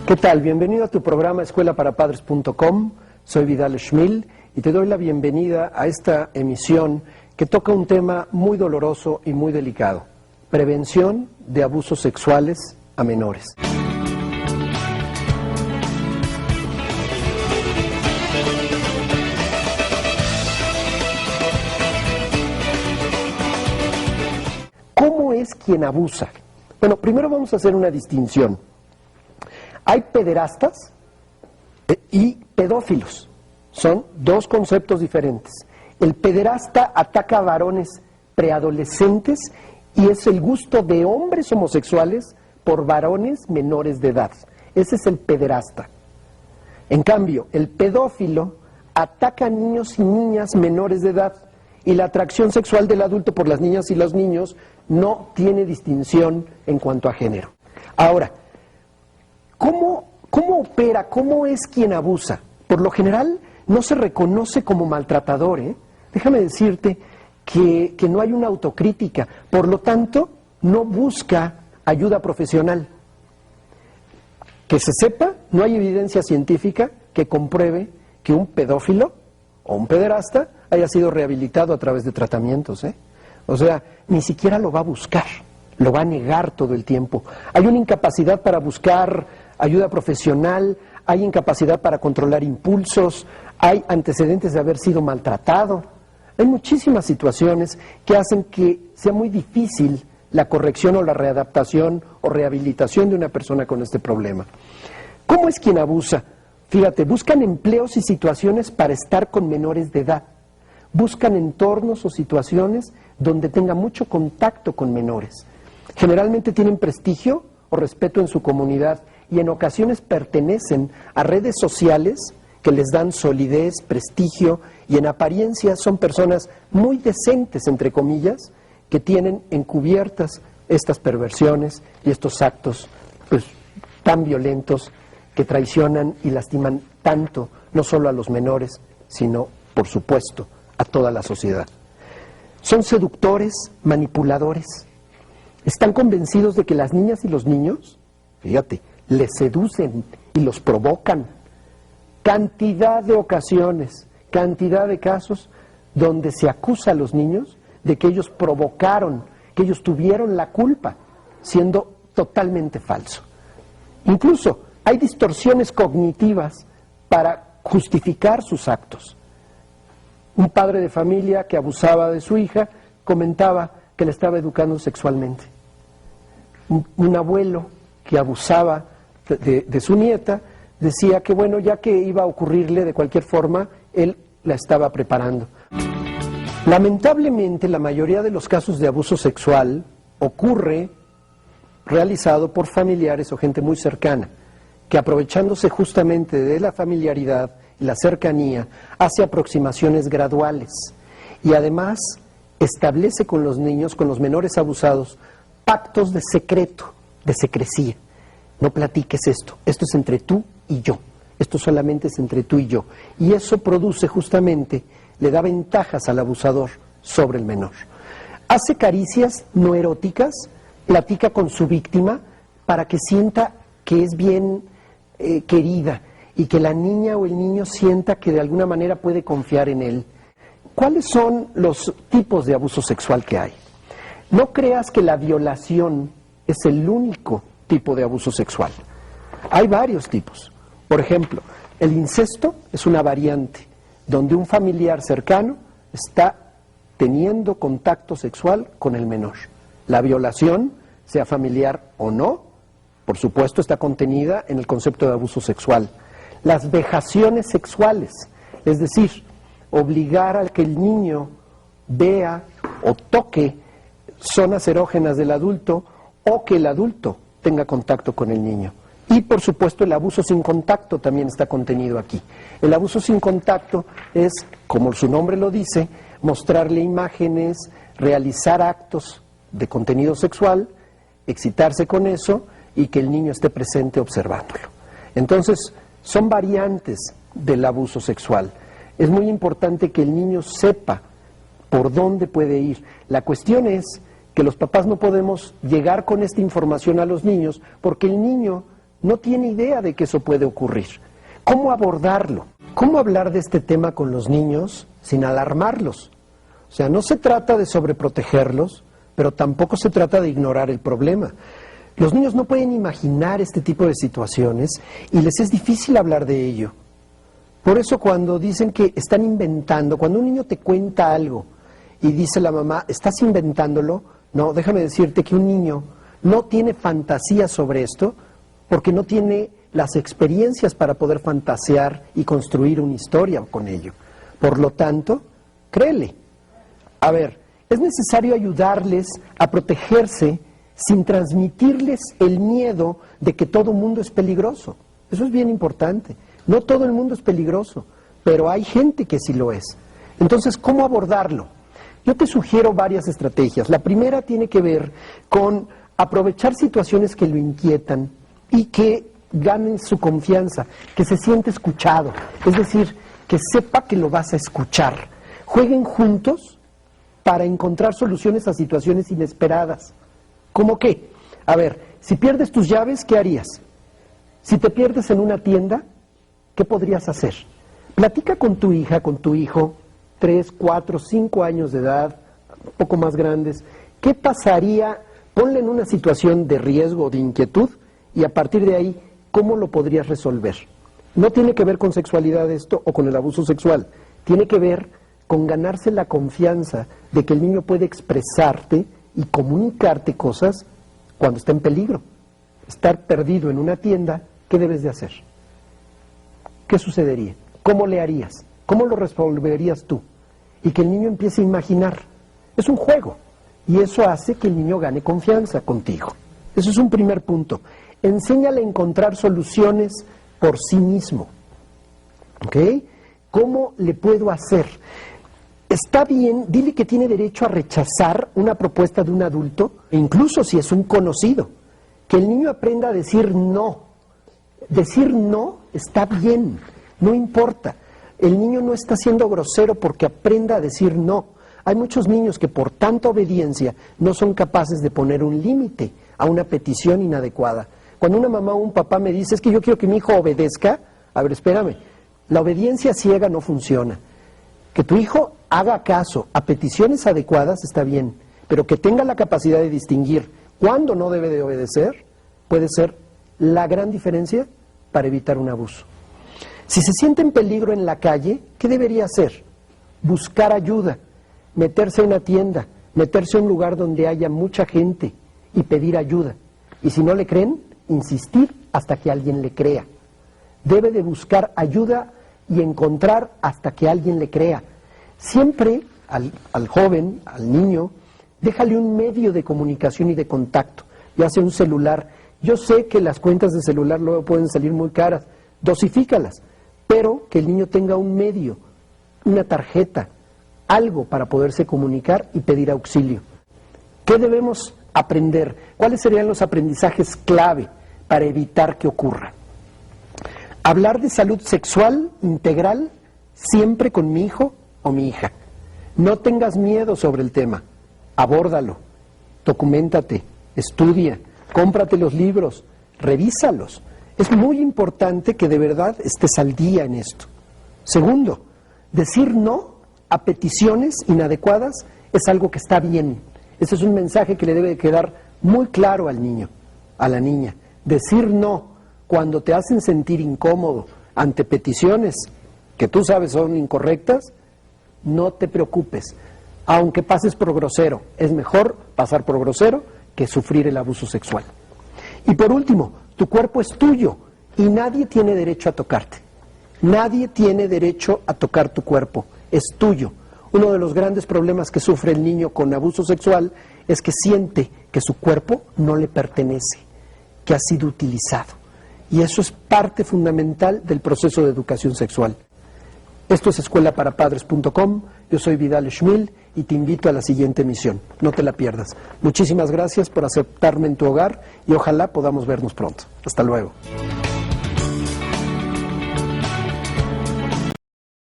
¿Qué tal? Bienvenido a tu programa escuelaparapadres.com. Soy Vidal Schmil y te doy la bienvenida a esta emisión que toca un tema muy doloroso y muy delicado: prevención de abusos sexuales a menores. ¿Cómo es quien abusa? Bueno, primero vamos a hacer una distinción. Hay pederastas y pedófilos. Son dos conceptos diferentes. El pederasta ataca a varones preadolescentes y es el gusto de hombres homosexuales por varones menores de edad. Ese es el pederasta. En cambio, el pedófilo ataca a niños y niñas menores de edad, y la atracción sexual del adulto por las niñas y los niños no tiene distinción en cuanto a género. Ahora, ¿cómo opera? ¿Cómo es quien abusa? Por lo general no se reconoce como maltratador, ¿eh? Déjame decirte que no hay una autocrítica, por lo tanto no busca ayuda profesional. Que se sepa, no hay evidencia científica que compruebe que un pedófilo o un pederasta haya sido rehabilitado a través de tratamientos, ¿eh? O sea, ni siquiera lo va a buscar, lo va a negar todo el tiempo. Hay una incapacidad para buscar ayuda profesional, hay incapacidad para controlar impulsos, hay antecedentes de haber sido maltratado. Hay muchísimas situaciones que hacen que sea muy difícil la corrección o la readaptación o rehabilitación de una persona con este problema. ¿Cómo es quien abusa? Fíjate, buscan empleos y situaciones para estar con menores de edad. Buscan entornos o situaciones donde tenga mucho contacto con menores. Generalmente tienen prestigio o respeto en su comunidad y en ocasiones pertenecen a redes sociales que les dan solidez, prestigio, y en apariencia son personas muy decentes, entre comillas, que tienen encubiertas estas perversiones y estos actos pues, tan violentos que traicionan y lastiman tanto, no solo a los menores, sino, por supuesto, a toda la sociedad. Son seductores, manipuladores. Están convencidos de que las niñas y los niños, fíjate, les seducen y los provocan. Cantidad de ocasiones, cantidad de casos donde se acusa a los niños de que ellos provocaron, que ellos tuvieron la culpa, siendo totalmente falso. Incluso hay distorsiones cognitivas para justificar sus actos. Un padre de familia que abusaba de su hija comentaba que la estaba educando sexualmente. Un abuelo que abusaba de su nieta decía que bueno, ya que iba a ocurrirle de cualquier forma, él la estaba preparando. Lamentablemente, la mayoría de los casos de abuso sexual ocurre realizado por familiares o gente muy cercana, que aprovechándose justamente de la familiaridad y la cercanía, hace aproximaciones graduales y además establece con los niños, con los menores abusados, pactos de secreto, de secrecía. No platiques esto es entre tú y yo, esto solamente es entre tú y yo. Y eso produce justamente, le da ventajas al abusador sobre el menor. Hace caricias no eróticas, platica con su víctima para que sienta que es bien querida y que la niña o el niño sienta que de alguna manera puede confiar en él. ¿Cuáles son los tipos de abuso sexual que hay? No creas que la violación es el único tipo de abuso sexual. Hay varios tipos. Por ejemplo, el incesto es una variante donde un familiar cercano está teniendo contacto sexual con el menor. La violación, sea familiar o no, por supuesto está contenida en el concepto de abuso sexual. Las vejaciones sexuales, es decir, obligar a que el niño vea o toque zonas erógenas del adulto o que el adulto tenga contacto con el niño. Y por supuesto el abuso sin contacto también está contenido aquí. El abuso sin contacto es, como su nombre lo dice, mostrarle imágenes, realizar actos de contenido sexual, excitarse con eso y que el niño esté presente observándolo. Entonces, son variantes del abuso sexual. Es muy importante que el niño sepa por dónde puede ir. La cuestión es que los papás no podemos llegar con esta información a los niños porque el niño no tiene idea de que eso puede ocurrir. ¿Cómo abordarlo? ¿Cómo hablar de este tema con los niños sin alarmarlos? O sea, no se trata de sobreprotegerlos, pero tampoco se trata de ignorar el problema. Los niños no pueden imaginar este tipo de situaciones y les es difícil hablar de ello. Por eso cuando dicen que están inventando, cuando un niño te cuenta algo y dice la mamá, ¿estás inventándolo? No, déjame decirte que un niño no tiene fantasía sobre esto porque no tiene las experiencias para poder fantasear y construir una historia con ello. Por lo tanto, créele. A ver, es necesario ayudarles a protegerse sin transmitirles el miedo de que todo mundo es peligroso. Eso es bien importante. No todo el mundo es peligroso, pero hay gente que sí lo es. Entonces, ¿cómo abordarlo? Yo te sugiero varias estrategias. La primera tiene que ver con aprovechar situaciones que lo inquietan y que ganen su confianza, que se siente escuchado, es decir, que sepa que lo vas a escuchar. Jueguen juntos para encontrar soluciones a situaciones inesperadas. ¿Cómo qué? A ver, si pierdes tus llaves, ¿qué harías? Si te pierdes en una tienda, ¿qué podrías hacer? Platica con tu hija, con tu hijo, 3, 4, 5 años de edad, un poco más grandes. ¿Qué pasaría? Ponle en una situación de riesgo o de inquietud y a partir de ahí, ¿cómo lo podrías resolver? No tiene que ver con sexualidad esto o con el abuso sexual. Tiene que ver con ganarse la confianza de que el niño puede expresarte y comunicarte cosas cuando está en peligro. Estar perdido en una tienda, ¿qué debes de hacer? ¿Qué sucedería? ¿Cómo le harías? ¿Cómo lo resolverías tú? Y que el niño empiece a imaginar. Es un juego. Y eso hace que el niño gane confianza contigo. Eso es un primer punto. Enséñale a encontrar soluciones por sí mismo. ¿Ok? ¿Cómo le puedo hacer? Está bien, dile que tiene derecho a rechazar una propuesta de un adulto, incluso si es un conocido. Que el niño aprenda a decir no. Decir no está bien, no importa. El niño no está siendo grosero porque aprenda a decir no. Hay muchos niños que por tanta obediencia no son capaces de poner un límite a una petición inadecuada. Cuando una mamá o un papá me dice, es que yo quiero que mi hijo obedezca, a ver, espérame, la obediencia ciega no funciona. Que tu hijo haga caso a peticiones adecuadas está bien, pero que tenga la capacidad de distinguir cuándo no debe de obedecer, puede ser la gran diferencia para evitar un abuso. Si se siente en peligro en la calle, ¿qué debería hacer? Buscar ayuda, meterse en una tienda, meterse en un lugar donde haya mucha gente y pedir ayuda. Y si no le creen, insistir hasta que alguien le crea. Debe de buscar ayuda y encontrar hasta que alguien le crea. Siempre al joven, al niño, déjale un medio de comunicación y de contacto, ya sea un celular. Yo sé que las cuentas de celular luego pueden salir muy caras, dosifícalas, pero que el niño tenga un medio, una tarjeta, algo para poderse comunicar y pedir auxilio. ¿Qué debemos aprender? ¿Cuáles serían los aprendizajes clave para evitar que ocurra? Hablar de salud sexual integral siempre con mi hijo o mi hija. No tengas miedo sobre el tema, abórdalo, documéntate, estudia, cómprate los libros, revísalos. Es muy importante que de verdad estés al día en esto. Segundo, decir no a peticiones inadecuadas es algo que está bien. Ese es un mensaje que le debe quedar muy claro al niño, a la niña. Decir no cuando te hacen sentir incómodo ante peticiones que tú sabes son incorrectas, no te preocupes. Aunque pases por grosero, es mejor pasar por grosero que sufrir el abuso sexual. Y por último, tu cuerpo es tuyo y nadie tiene derecho a tocarte. Nadie tiene derecho a tocar tu cuerpo, es tuyo. Uno de los grandes problemas que sufre el niño con abuso sexual es que siente que su cuerpo no le pertenece, que ha sido utilizado. Y eso es parte fundamental del proceso de educación sexual. Esto es escuelaparapadres.com, yo soy Vidal Schmil y te invito a la siguiente emisión, no te la pierdas. Muchísimas gracias por aceptarme en tu hogar y ojalá podamos vernos pronto. Hasta luego.